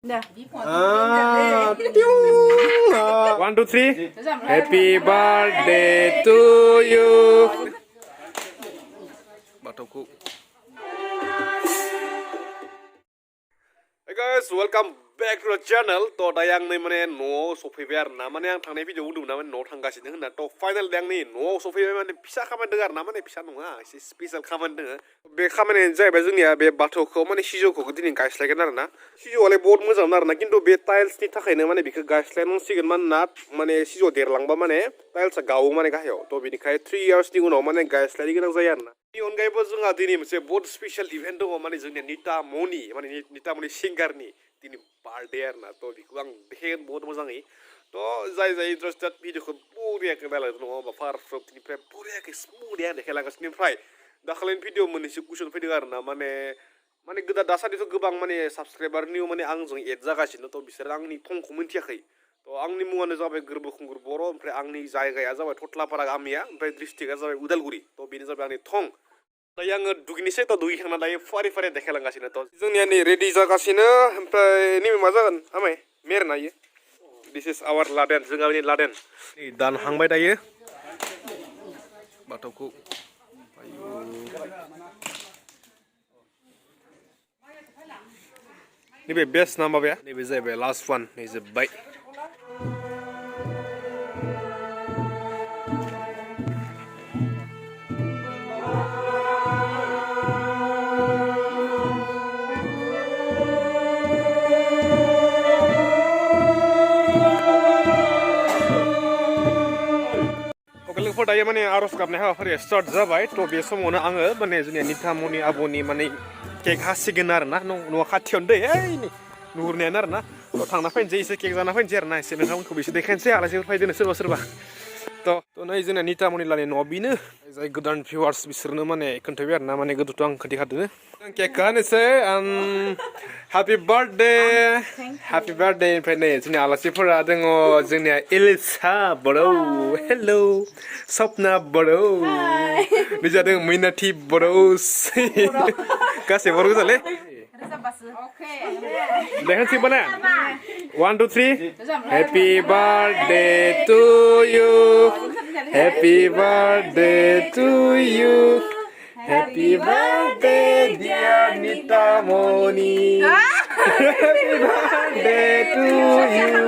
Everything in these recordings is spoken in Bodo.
1, 2, 3. Happy birthday to you. Bathowku. Hey guys, welcome back to the channel. To dayang ni mane no sofaiबाय आरो ना माने आं थांनाय भिडिअ बुंदोंमोन ना माने न'आव थांगासिनो होनना थ' फाइनाल दां नै न'आव सफैबाय माने फिसा खामानि दङ आरो ना माने फिसा नङा एसे स्पेशल खामानि दङ बे खामानियानो जाहैबाय जोंनिया बे बाथौखौ माने सिजौखौ दिनै गायस्लायगोन आरो ना सिजौआलाय बहुत मोजां आरो ना खिन्थु बे टाइल्सनि थाखायनो माने बेखौ गायस्लायनांसिगोन मानोना माने सिजौआ देरलांबा माने टाइल्सआ गावो माने गाहायाव थ' बेनिखायनो 3 इयार्सनि उनाव माने गायस्लायनो गोनां जायो आरो ना बेनि अनगायैबो जोंहा दिनै मोनसे बहुत स्पेशल इभेन्ट दङ माने जोंनिया नितामनि माने नितामनि सिंगारनि दिनै बार्थडे आरो ना थ' बेखौ आं देखायगोन बहुत मोजाङै थ' जाय इन्टारेस्टेड भिडिअखौ बरियाखै नायलांदों नङा होमबा फारफ्रोमथिनिफ्राय बरियाखै स्मुथयै देखायलांगासिनो ओमफ्राय दाखालिनि भिडिअ मोननैसो कुइसन फैदों आरो ना माने गोदान दासान्दिथ' गोबां माने साबसक्राइबारनि माने आंजों एड जागासिनो थ' बिसोर आंनि थंखौ मिन्थियाखै थ' आंनि मुङानो जाबाय गोरबो खुंगुर बर' ओमफ्राय आंनि जायगाया जाबाय थथलापारा गामिया ओमफ्राय डिस्ट्रिक्टआ जाबाय उदालगुरि थ' बेनो जाबाय आंनि थं दायो आङो दुगैनोसै थ' दुगैखांना दायो फारि फारि देखायलांगासिनो थ' जोंनिया नै रेडि जागासिनो ओमफ्राय नैबे मा जागोन आमाय मेरना इयो दिस इज आवार लादेन जोंहा लादेन नै दानहांबाय दायो बाथौखौ नैबे बेस्ट ना माबाया नैबे जाहैबाय लास्ट वान नै जोब्बाय लोगोफोर दायो माने आर'ज गाबनाय हाबाफारिया स्टार्ट जाबाय थ' बे समावनो आङो माने जोंनिया नितामनि आब'नि माने केक हासिगोन आरो ना न'आ खाथियावनो दै ओइ नुहुरनायानो आरो ना थ' थांना फैनोसै एसे केक जाना फैनोसै आरो ना एसे नोंथांमोनखौबो एसे देखायनोसै आलासिफोर फैदों सोरबा थ' नै जोंना नितामनि लानि न'आ बेनो जाय गोदान भिउवार्स बिसोरनो माने खोन्थाबाय आरो ना माने गोदोथ' आं खोन्थाखादों केकखौ होनोसै हेपि बार्थडे ओमफ्राय नै जोंनि आलासिफोरा दङ जोंनिया एलिसा बर' हेलौ सपना बर' बिजा दङ मैनाथि बर' गासै बर' गोजालै देखायनोसै बाना 1, 2, 3 Happy birthday to you Happy birthday to you Happy birthday dear Nitamoni Happy birthday to you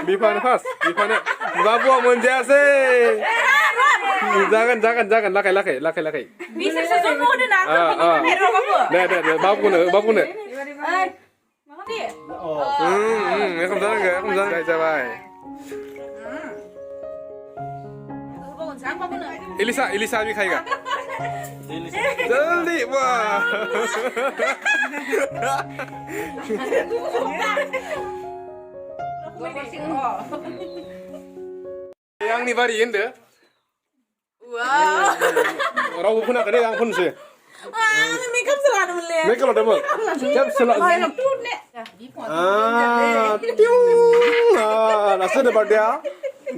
Bifan fast Bifan Babu'a menjase Jangan lakai bisa sesuatu dan aku hero kamu babu'no makasih kamsahamnida जाबाय Elisa भी खाएगा जल्दी वाह आंनि बारि होनदो रावबो फोनाखै दे आं फोनसै मेकअप खालामदोंमोनलै मेकअप खालामदोंमोन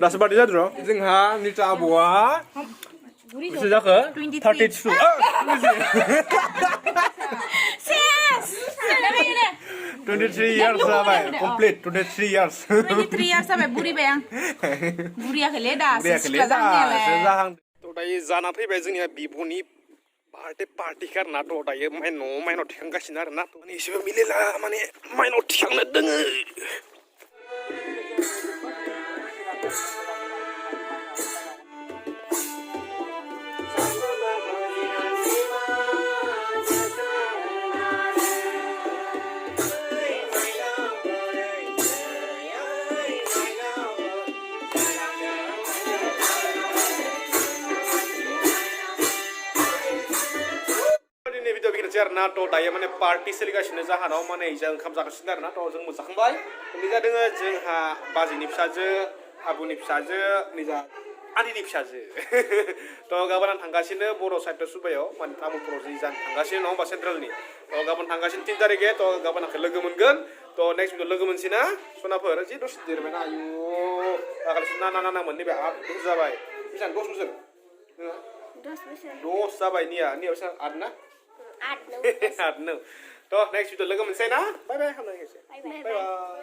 दासो बार्थडे जादों र' जोंहा निता आब'आ बेसे जाखो 32 23 years जाबाय कमप्लिट 23 years जाबाय बुरिबाय आं बुरियाखैलै दा थ' दायो जाना फैबाय जोंनिया बिब'नि बार्थडे पार्टि आरोना थ' दायो माइनाव थिखांगासिनो आरोना माने एसेबो मिलेला माने माइनाव थिखांनो दोङो आरोना थ' दायो माने पार्टि सोलिगासिनो जाहानाव माने इजा ओंखाम जागासिनो आरोना थ' जों जाखांबाय निजा दोङो जोंहा बाजैनि फिसाजो आबुनि फिसाजो निजा आदैनि फिसाजो थ' गाबोन आं थांगासिनो बर' साहित्य सभायाव माने तामुलपुराव जि जानो थांगासिनो नङा होमबा सेन्ट्रेलनि थ' गाबोन थांगासिनो 3 तारिखे थ' गाबोन आंखौ लोगो मोनगोन थ' नेक्स्ट भिडिअ लोगो मोनसै ना सनाफोर जि दसे देरबायना आयु दाखालिसो ना मोन नैबे 8 जाबाय बेसेबां 10 बोसोर 10 जाबाय निया बेसेबां 8 ना Add no. Add no. To next video logo mình say na. Bye bye. Bye bye.